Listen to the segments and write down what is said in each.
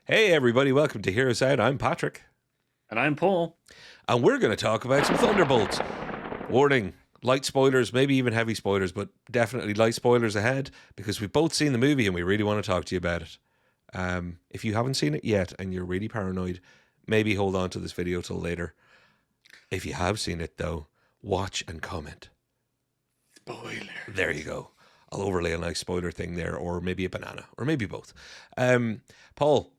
Hey, everybody, welcome to Hear Us Out. I'm Patrick. And I'm Paul. And we're going to talk about some Thunderbolts. Warning, light spoilers, maybe even heavy spoilers, but definitely light spoilers ahead because we've both seen the movie and we really want to talk to you about it. If you haven't seen it yet and you're really paranoid, maybe hold on to this video till later. If you have seen it, though, watch and comment. Spoiler. There you go. I'll overlay a nice spoiler thing there, or maybe a banana, or maybe both. Paul,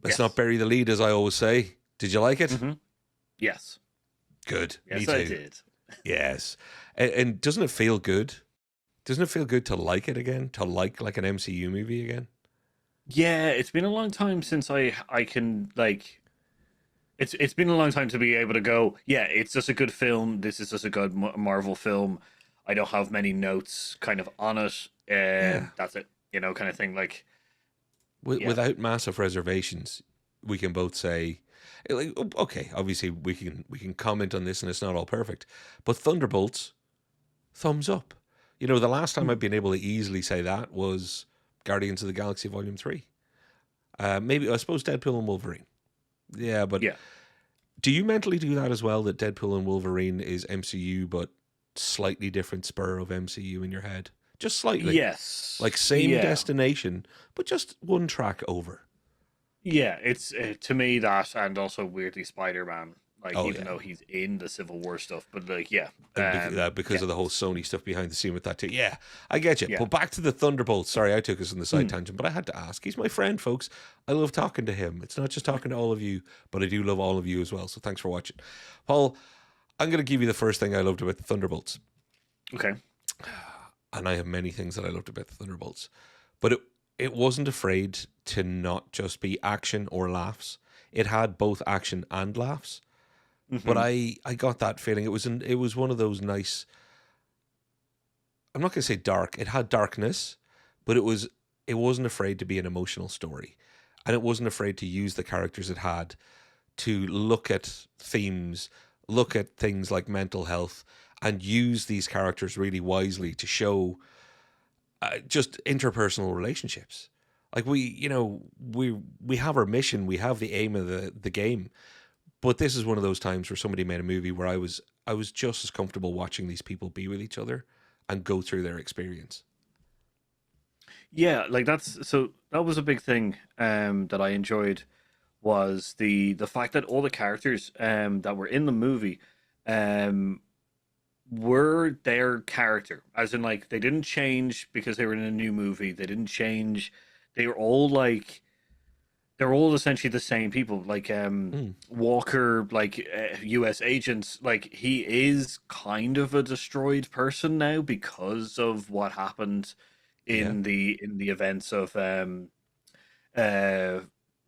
let's not bury the lead, as I always say. Did you like it? Mm-hmm. Yes. Good. Yes, Me too. I did. Yes. And doesn't it feel good? Doesn't it feel good to like it again? To like an MCU movie again? Yeah, it's been a long time since I can like. It's been a long time to be able to go. Yeah, it's just a good film. This is just a good Marvel film. I don't have many notes kind of on it. That's it. Kind of thing. Like without massive reservations, we can both say, like, okay, obviously we can comment on this, and it's not all perfect, but Thunderbolts, thumbs up. The last time I've been able to easily say that was Guardians of the Galaxy Volume 3. Maybe, I suppose, Deadpool and Wolverine. Yeah, but do you mentally do that as well, that Deadpool and Wolverine is MCU, but slightly different spur of MCU in your head? Just slightly. Yes. Like same destination, but just one track over. Yeah, it's to me that, and also weirdly Spider-Man. Even though he's in the Civil War stuff, but because of the whole Sony stuff behind the scene with that too. Yeah, I get you. Yeah. But back to the Thunderbolts. Sorry, I took us on the side tangent, but I had to ask. He's my friend, folks. I love talking to him. It's not just talking to all of you, but I do love all of you as well. So thanks for watching. Paul, I'm going to give you the first thing I loved about the Thunderbolts. Okay. And I have many things that I loved about the Thunderbolts. But it wasn't afraid to not just be action or laughs. It had both action and laughs. Mm-hmm. But I got that feeling. It was one of those nice, I'm not going to say dark. It had darkness, but it wasn't afraid to be an emotional story. And it wasn't afraid to use the characters it had to look at themes, look at things like mental health, and use these characters really wisely to show just interpersonal relationships. Like we have our mission, we have the aim of the game. But this is one of those times where somebody made a movie where I was just as comfortable watching these people be with each other and go through their experience. Yeah, that was a big thing that I enjoyed, was the fact that all the characters that were in the movie were their character, as in like they didn't change because they were in a new movie. They didn't change. They were all like. They're all essentially the same people. Like Walker, like U.S. agents, like he is kind of a destroyed person now because of what happened in the events of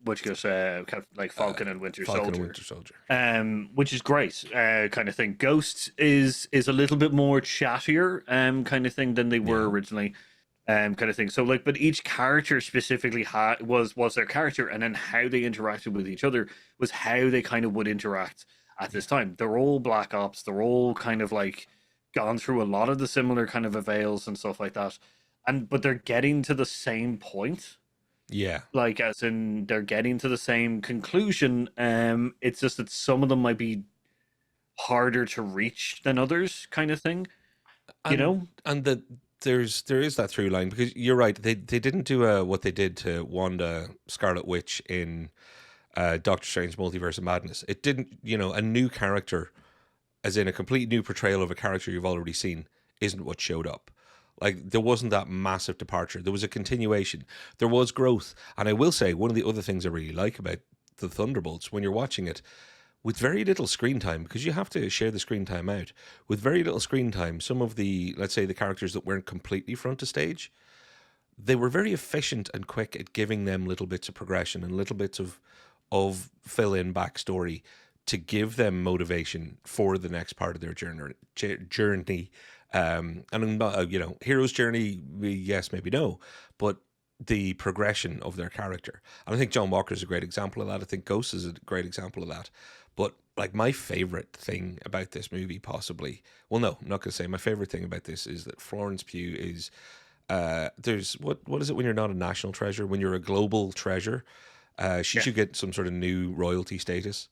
which goes like Falcon and Winter Soldier. Which is great, kind of thing. Ghost is a little bit more chattier, kind of thing than they were originally. Kind of thing. So but each character specifically was their character, and then how they interacted with each other was how they kind of would interact at this time. They're all Black Ops. They're all kind of like gone through a lot of the similar kind of avails and stuff like that. But they're getting to the same point. Yeah. Like as in they're getting to the same conclusion. It's just that some of them might be harder to reach than others, kind of thing. And there is that through line, because you're right. They didn't do what they did to Wanda Scarlet Witch in Doctor Strange Multiverse of Madness. It didn't, a new character, as in a complete new portrayal of a character you've already seen, isn't what showed up. Like, there wasn't that massive departure. There was a continuation. There was growth. And I will say, one of the other things I really like about the Thunderbolts, when you're watching it, with very little screen time, because you have to share the screen time out. With very little screen time, some of the, let's say, the characters that weren't completely front of stage, they were very efficient and quick at giving them little bits of progression and little bits of fill-in backstory to give them motivation for the next part of their journey. And hero's journey, yes, maybe no, but the progression of their character. And I think John Walker is a great example of that. I think Ghost is a great example of that. But like, my favorite thing about this movie, possibly, well, no, I'm not going to say my favorite thing about this is that Florence Pugh is, there's, what is it when you're not a national treasure, when you're a global treasure? She should get some sort of new royalty status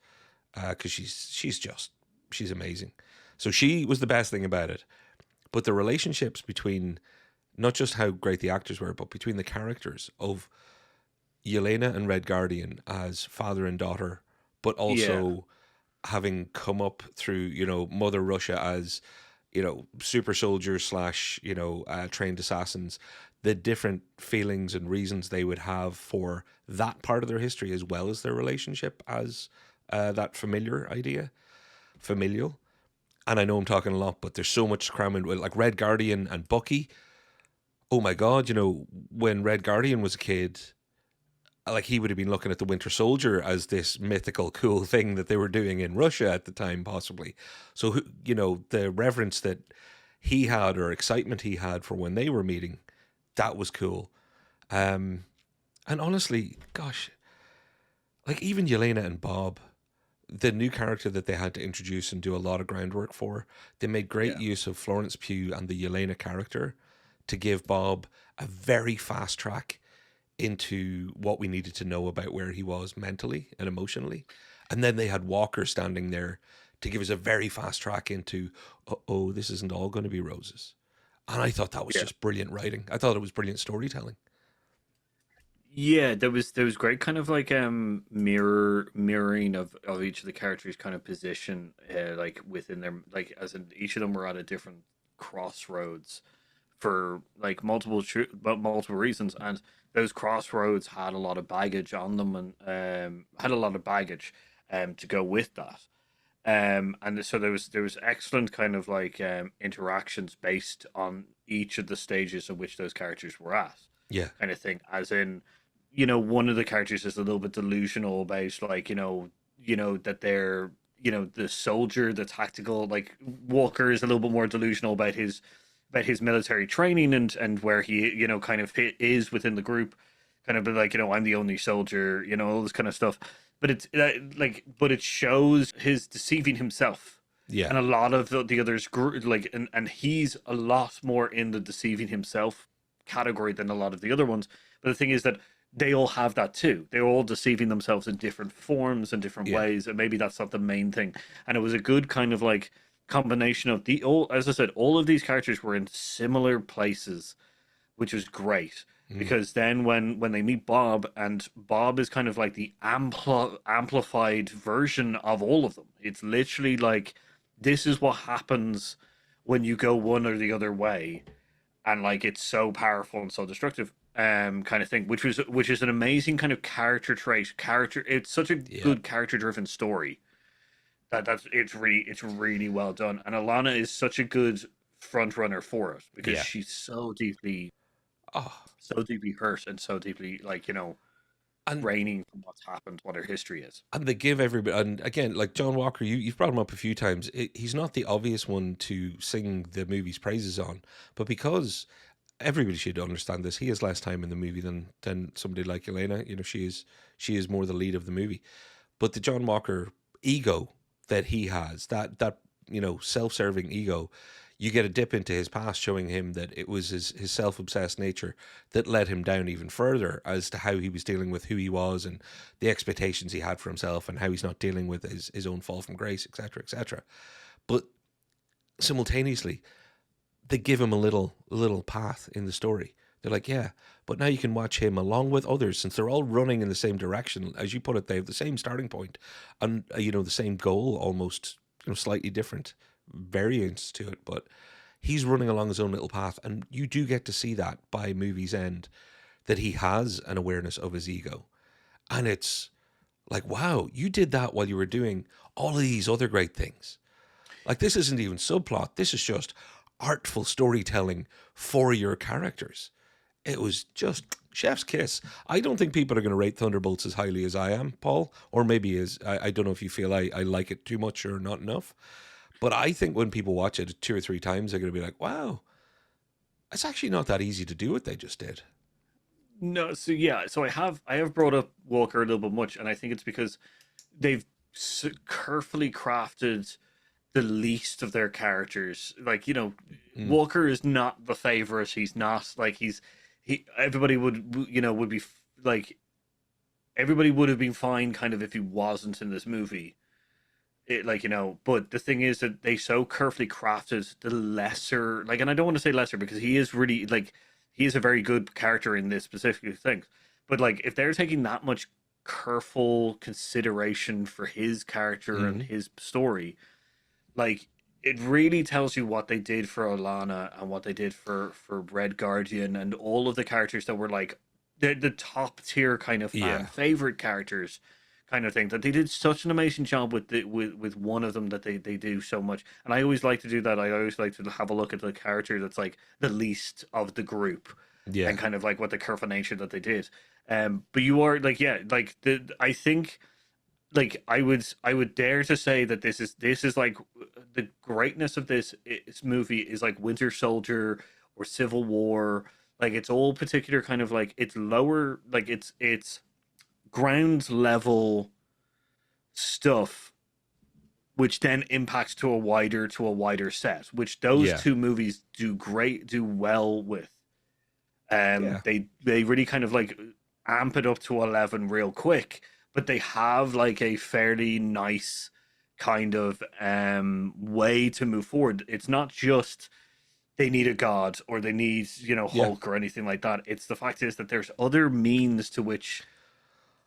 because she's amazing. So she was the best thing about it. But the relationships between not just how great the actors were, but between the characters of Yelena and Red Guardian as father and daughter, but also having come up through, Mother Russia as, super soldiers slash, trained assassins, the different feelings and reasons they would have for that part of their history, as well as their relationship as that familial. And I know I'm talking a lot, but there's so much cramming with like Red Guardian and Bucky. Oh my God, when Red Guardian was a kid, like he would have been looking at the Winter Soldier as this mythical, cool thing that they were doing in Russia at the time, possibly. So, the reverence that he had or excitement he had for when they were meeting, that was cool. And honestly, gosh, like even Yelena and Bob, the new character that they had to introduce and do a lot of groundwork for, they made great use of Florence Pugh and the Yelena character to give Bob a very fast track into what we needed to know about where he was mentally and emotionally. And then they had Walker standing there to give us a very fast track into, oh, this isn't all going to be roses. And I thought that was just brilliant writing. I thought it was brilliant storytelling. Yeah, there was great kind of like mirroring of each of the characters' kind of position, like within their, like as in each of them were at a different crossroads for like multiple reasons, and those crossroads had a lot of baggage on them, and had a lot of baggage to go with that. And so there was excellent kind of like interactions based on each of the stages of which those characters were at, Yeah. kind of thing. As in, one of the characters is a little bit delusional about like, that they're, the soldier, the tactical, like Walker is a little bit more delusional about his military training and where he, kind of is within the group, kind of like, I'm the only soldier, all this kind of stuff. But it's but it shows his deceiving himself. Yeah. And a lot of the others, like, and he's a lot more in the deceiving himself category than a lot of the other ones. But the thing is that they all have that too. They're all deceiving themselves in different forms and different ways, and maybe that's not the main thing. And it was a good kind of like combination of as I said, all of these characters were in similar places, which was great. Because then when they meet Bob, and Bob is kind of like the amplified version of all of them. It's literally like, this is what happens when you go one or the other way, and like it's so powerful and so destructive, kind of thing. Which is an amazing kind of character trait. It's such a good character driven story. It's really well done, and Alana is such a good front runner for it because she's so deeply hurt and so deeply like and draining from what's happened, what her history is. And they give everybody, and again, like John Walker, you've brought him up a few times. He's not the obvious one to sing the movie's praises on, but because everybody should understand this, he has less time in the movie than somebody like Elena. She is more the lead of the movie. But the John Walker ego that he has, that self-serving ego, you get a dip into his past showing him that it was his self-obsessed nature that led him down even further as to how he was dealing with who he was and the expectations he had for himself and how he's not dealing with his own fall from grace, etc., etc. But simultaneously, they give him a little path in the story. They're like, yeah, but now you can watch him along with others, since they're all running in the same direction. As you put it, they have the same starting point and, the same goal, almost, slightly different variants to it, but he's running along his own little path, and you do get to see that by movie's end, that he has an awareness of his ego. And it's like, wow, you did that while you were doing all of these other great things. Like, this isn't even subplot, this is just artful storytelling for your characters. It was just chef's kiss. I don't think people are going to rate Thunderbolts as highly as I am, Paul, or maybe as I don't know if you feel I like it too much or not enough. But I think when people watch it 2 or 3 times, they're going to be like, wow, it's actually not that easy to do what they just did. No, so I have brought up Walker a little bit much, and I think it's because they've carefully crafted the least of their characters. Like, Walker is not the favorite. He's not like everybody would be like, everybody would have been fine kind of if he wasn't in this movie. But the thing is that they so carefully crafted the lesser, like, and I don't want to say lesser because he is really, like, he is a very good character in this specific thing. But, like, if they're taking that much careful consideration for his character and his story, like, it really tells you what they did for Olana and what they did for Red Guardian and all of the characters that were, like, the top tier kind of fan favorite characters kind of thing, that they did such an amazing job with one of them, that they do so much. And I always like to do that. I always like to have a look at the character that's like the least of the group, and kind of like what the careful nature that they did. But you are like, I think, like, I would dare to say that this is like the greatness of this movie is like Winter Soldier or Civil War. Like, it's all particular kind of, like, it's lower, like, it's ground level stuff, which then impacts to a wider set, which those two movies do well with. They really kind of like amp it up to 11 real quick, but they have like a fairly nice kind of way to move forward. It's not just they need a god or they need, Hulk or anything like that. It's the fact is that there's other means to which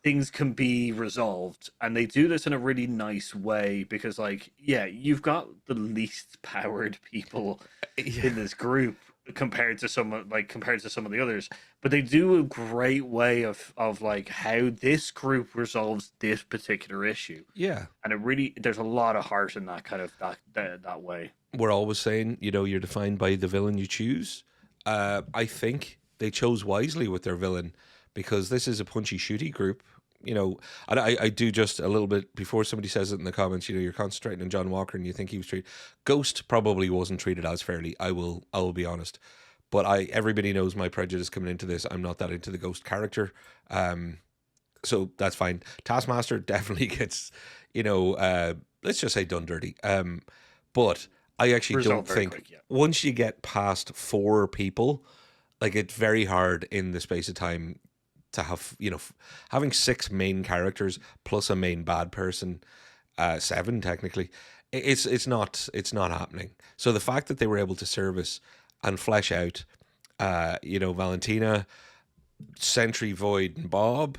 things can be resolved, and they do this in a really nice way because, like, you've got the least powered people in this group compared to some of the others, but they do a great way of like how this group resolves this particular issue. And it really, there's a lot of heart in that kind of that way. We're always saying, you're defined by the villain you choose. I think they chose wisely with their villain, because this is a punchy shooty group, and I do just a little bit before somebody says it in the comments, you're concentrating on John Walker and you think he was treated. Ghost probably wasn't treated as fairly. I will be honest, but everybody knows my prejudice coming into this. I'm not that into the Ghost character, so that's fine. Taskmaster definitely gets, let's just say done dirty. But I actually don't think once you get past 4 people, like, it's very hard in the space of time to have, having 6 main characters plus a main bad person, 7 technically, it's not happening. So the fact that they were able to service and flesh out, Valentina, Sentry, Void, and Bob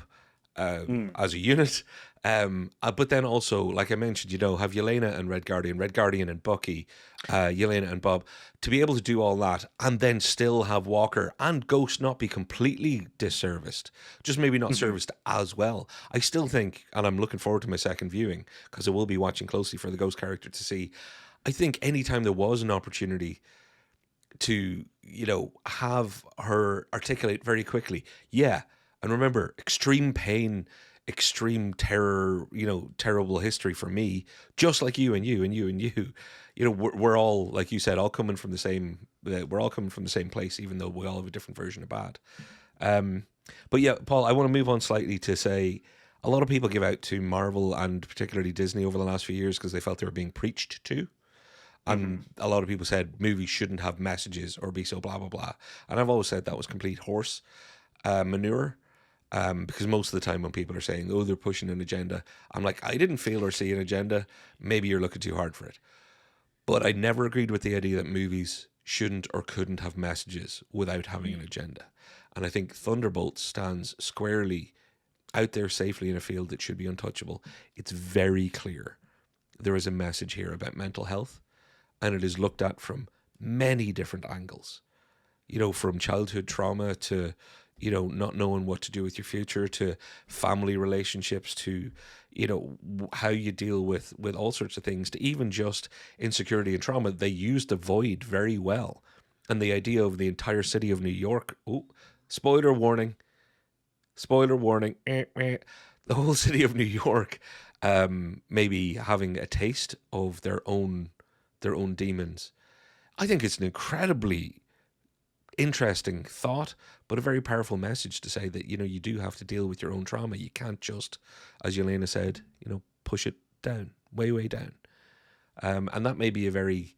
as a unit, but then also, like I mentioned, have Yelena and Red Guardian and Bucky, Yelena and Bob, to be able to do all that and then still have Walker and Ghost not be completely disserviced, just maybe not serviced as well. I still think, and I'm looking forward to my second viewing because I will be watching closely for the Ghost character to see. I think anytime there was an opportunity to, have her articulate very quickly, and remember, extreme pain, extreme terror, terrible history for me, just like you and you and you and you. We're all, like you said, all coming from the same. We're all coming from the same place, even though we all have a different version of bad. But yeah, Paul, I want to move on slightly to say a lot of people give out to Marvel and particularly Disney over the last few years because they felt they were being preached to. And a lot of people said movies shouldn't have messages or be so blah, blah, blah. And I've always said that was complete horse manure. Because most of the time when people are saying, oh, they're pushing an agenda, I'm like, I didn't feel or see an agenda. Maybe you're looking too hard for it. But I never agreed with the idea that movies shouldn't or couldn't have messages without having an agenda. And I think Thunderbolts stands squarely out there safely in a field that should be untouchable. It's very clear there is a message here about mental health, and it is looked at from many different angles. From childhood trauma to not knowing what to do with your future, to family relationships, to, how you deal with all sorts of things, to even just insecurity and trauma. They use the void very well. And the idea of the entire city of New York, spoiler warning, the whole city of New York, maybe having a taste of their own demons. I think it's an incredibly interesting thought, but a very powerful message to say that, you do have to deal with your own trauma. You can't just, as Yelena said, push it down, way, way down. And that may be a very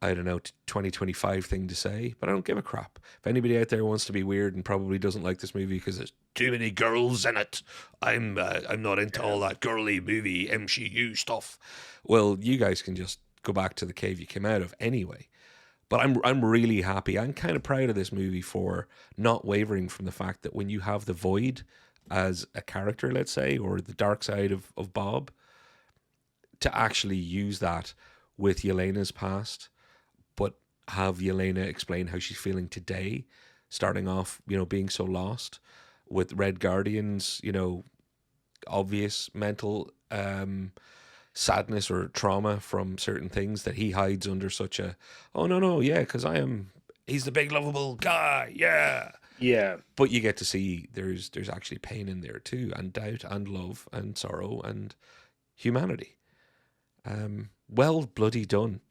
I don't know, 2025 thing to say, but I don't give a crap. If anybody out there wants to be weird and probably doesn't like this movie because there's too many girls in it, I'm not into all that girly movie MCU stuff. Well, you guys can just go back to the cave you came out of anyway. But I'm really happy. I'm kind of proud of this movie for not wavering from the fact that when you have the Void as a character, let's say, or the dark side of Bob, to actually use that with Yelena's past, but have Yelena explain how she's feeling today, starting off, being so lost, with Red Guardian's, obvious mental sadness or trauma from certain things that he hides under such a, oh, no, yeah, because he's the big lovable guy, yeah. Yeah. But you get to see there's actually pain in there too, and doubt and love and sorrow and humanity. Well bloody done.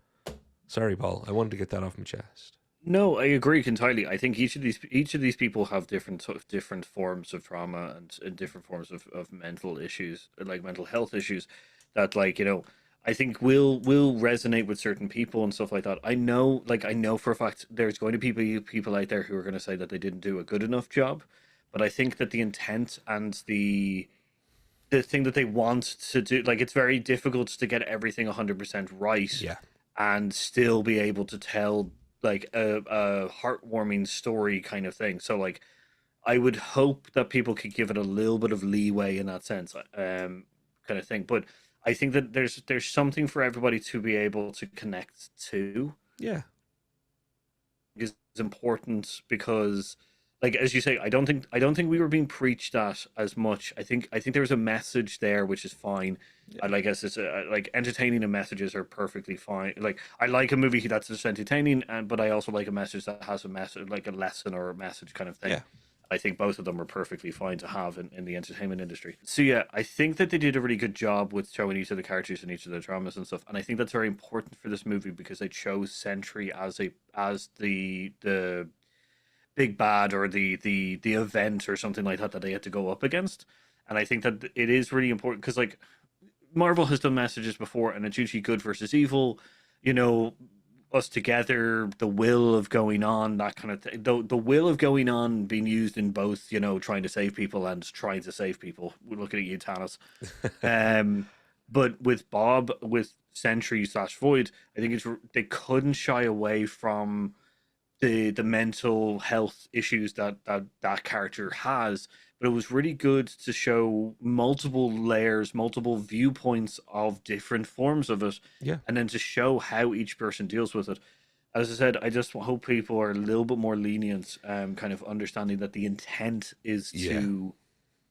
Sorry, Paul. I wanted to get that off my chest. No, I agree entirely. I think each of these people have different forms of trauma and different forms of mental issues, like mental health issues, that I think will resonate with certain people and stuff like that. I know for a fact there's going to be people out there who are going to say that they didn't do a good enough job, but I think that the intent and the thing that they want to do, like, it's very difficult to get everything 100% right. Yeah. And still be able to tell like a heartwarming story kind of thing. So like, I would hope that people could give it a little bit of leeway in that sense, kind of thing. But I think that there's something for everybody to be able to connect to. Yeah, is important because, like, as you say, I don't think we were being preached at as much. I think there was a message there, which is fine. Yeah. I guess it's like entertaining, and messages are perfectly fine. Like, I like a movie that's just entertaining, but I also like a message that has a message, like a lesson or a message kind of thing. Yeah. I think both of them are perfectly fine to have in the entertainment industry. So yeah, I think that they did a really good job with showing each of the characters and each of the dramas and stuff. And I think that's very important for this movie because they chose Sentry as the big bad, or the event or something like that they had to go up against. And I think that it is really important because, like, Marvel has done messages before, and it's usually good versus evil, us together, the will of going on, that kind of thing. The will of going on being used in both, trying to save people and trying to save people. We're looking at you, Thanos. But with Bob, with Sentry / Void, I think they couldn't shy away from the mental health issues that character has. But it was really good to show multiple layers, multiple viewpoints of different forms of it. Yeah. And then to show how each person deals with it. As I said, I just hope people are a little bit more lenient, kind of understanding that the intent is to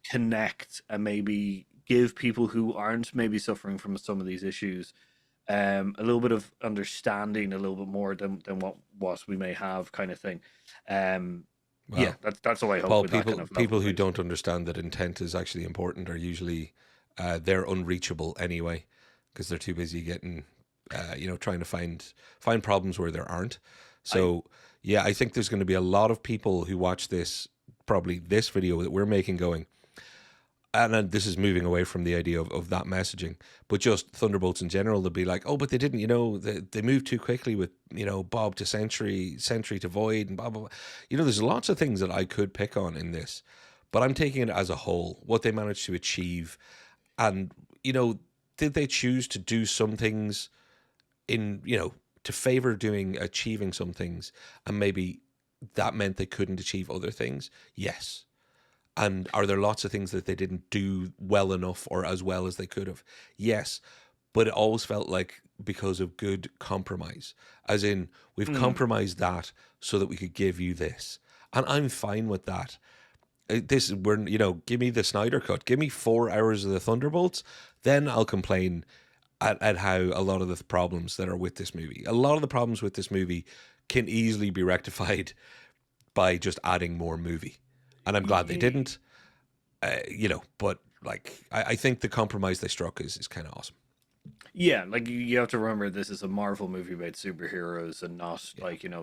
connect and maybe give people who aren't maybe suffering from some of these issues a little bit of understanding, a little bit more than what we may have, kind of thing. Well, yeah, that's all I hope. Well, with people who don't understand that intent is actually important are usually they're unreachable anyway, because they're too busy getting trying to find problems where there aren't. So I think there's going to be a lot of people who watch this, probably this video that we're making, going, and this is moving away from the idea of that messaging, but just Thunderbolts in general, they'll be like, oh, but they didn't, they moved too quickly with, Bob to Sentry to Void, and blah, blah, blah. There's lots of things that I could pick on in this, but I'm taking it as a whole, what they managed to achieve. And, did they choose to do some things to favor achieving some things, and maybe that meant they couldn't achieve other things? Yes. And are there lots of things that they didn't do well enough or as well as they could have? Yes. But it always felt like because of good compromise. As in, we've compromised that so that we could give you this. And I'm fine with that. Give me the Snyder Cut. Give me 4 hours of the Thunderbolts. Then I'll complain at how a lot of the problems that are with this movie. A lot of the problems with this movie can easily be rectified by just adding more movie. And I'm glad they didn't, but like, I think the compromise they struck is kind of awesome. Yeah, like, you have to remember this is a Marvel movie about superheroes and not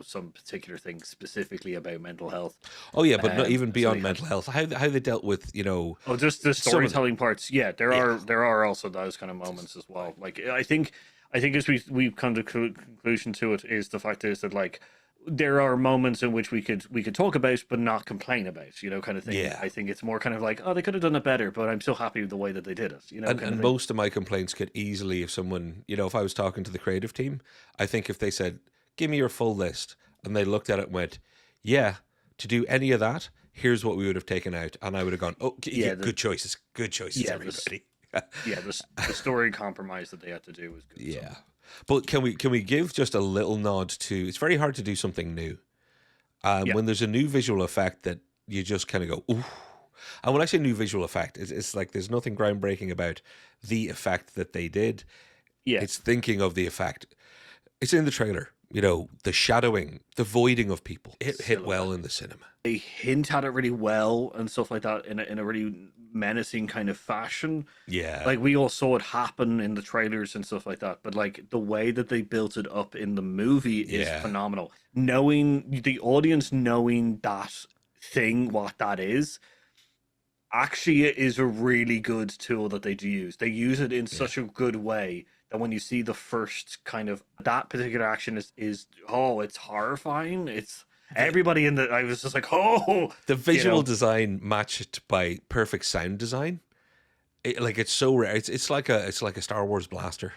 some particular thing specifically about mental health. Oh yeah, but not even beyond mental health. How they dealt with just the storytelling parts. Yeah, there are also those kind of moments as well. Like, I think I think as we've come to conclusion to it is the fact is that like there are moments in which we could talk about but not complain about, you know, kind of thing. Yeah. I think it's more kind of like, oh, they could have done it better, but I'm so happy with the way that they did it, you know. And most of my complaints could easily, if someone, you know, if I was talking to the creative team, I think if they said, give me your full list, and they looked at it and went, yeah, to do any of that, here's what we would have taken out. And I would have gone, oh, yeah, good choices, everybody. The story compromise that they had to do was good. Yeah. So. But can we give just a little nod to, it's very hard to do something new. When there's a new visual effect that you just kind of go, ooh. And when I say new visual effect, it's like there's nothing groundbreaking about the effect that they did. Yeah. It's thinking of the effect. It's in the trailer. You know, the shadowing, the voiding of people. It hit well in the cinema. They hint at it really well and stuff like that in a really menacing kind of fashion. Yeah. Like we all saw it happen in the trailers and stuff like that. But like the way that they built it up in the movie is phenomenal. Knowing the audience knowing that thing, what that is, actually is a really good tool that they do use. They use it in such a good way that when you see the first kind of that particular action is it's horrifying. It's everybody in the I was just like, oh, the visual design matched by perfect sound design. It's so rare. It's like a Star Wars blaster.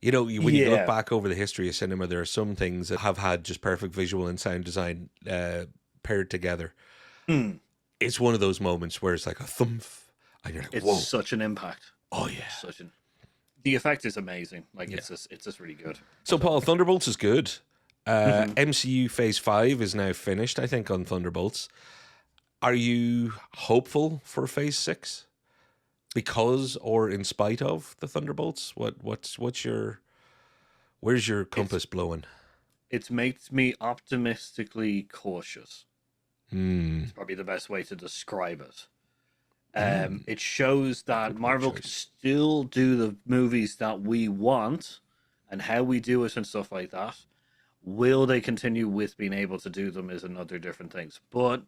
You know, when you look back over the history of cinema, there are some things that have had just perfect visual and sound design paired together. It's one of those moments where it's like a thump, and you're like, whoa. It's such an impact. Oh yeah. The effect is amazing. Like it's just really good. So Paul, Thunderbolts is good. MCU Phase 5 is now finished, I think, on Thunderbolts. Are you hopeful for Phase 6? Because or in spite of the Thunderbolts? Where's your compass blowing? It makes me optimistically cautious. It's probably the best way to describe it. It shows that Marvel can still do the movies that we want and how we do it and stuff like that. Will they continue with being able to do them is another different things. But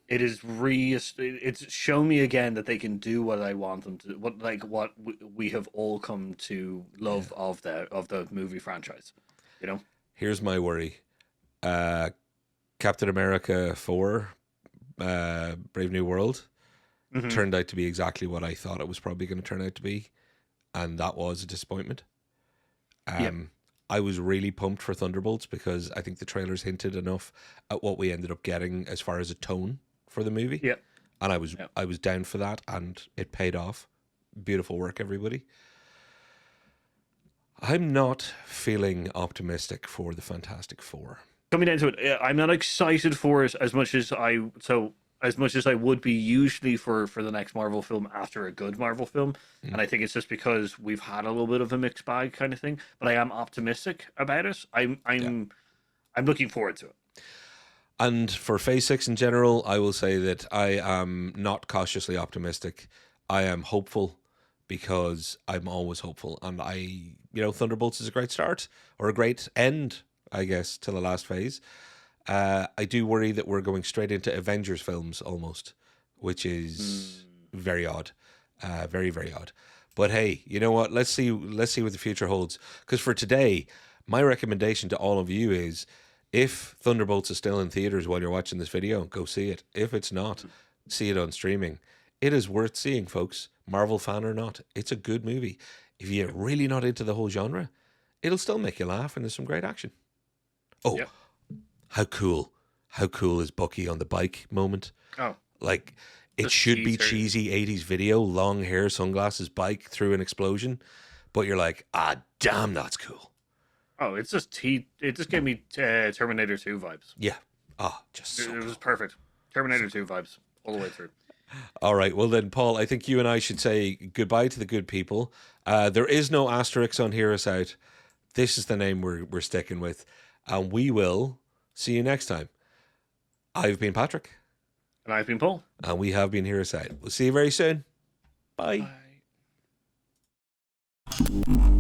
it is it's shown me again that they can do what I want them to. What we have all come to love of the movie franchise. You know. Here's my worry. Captain America 4, Brave New World. Turned out to be exactly what I thought it was probably going to turn out to be, and that was a disappointment. I was really pumped for Thunderbolts because I think the trailers hinted enough at what we ended up getting as far as a tone for the movie. And I was down for that, and it paid off. Beautiful work, everybody. I'm not feeling optimistic for the Fantastic Four. Coming down to it, I'm not excited for it as much as I would be usually for the next Marvel film after a good Marvel film. And I think it's just because we've had a little bit of a mixed bag kind of thing. But I am optimistic about it. I'm looking forward to it. And for Phase 6 in general, I will say that I am not cautiously optimistic. I am hopeful because I'm always hopeful. And Thunderbolts is a great start or a great end, I guess, to the last phase. I do worry that we're going straight into Avengers films almost, which is very odd, very, very odd. But hey, you know what? Let's see what the future holds. Because for today, my recommendation to all of you is, if Thunderbolts is still in theaters while you're watching this video, go see it. If it's not, see it on streaming. It is worth seeing, folks. Marvel fan or not, it's a good movie. If you're really not into the whole genre, it'll still make you laugh, and there's some great action. Oh. Yep. How cool is Bucky on the bike moment? Oh, like it should be cheesy 80s video, long hair, sunglasses, bike through an explosion, but you're like, damn, that's cool. Oh, it just gave me Terminator 2 vibes. Yeah. It was perfect. Terminator 2 vibes all the way through. All right, well then, Paul, I think you and I should say goodbye to the good people. There is no asterisk on Hear Us Out. This is the name we're sticking with, and we will see you next time. I've been Patrick. And I've been Paul. And we have been Hear Us Out. We'll see you very soon. Bye. Bye.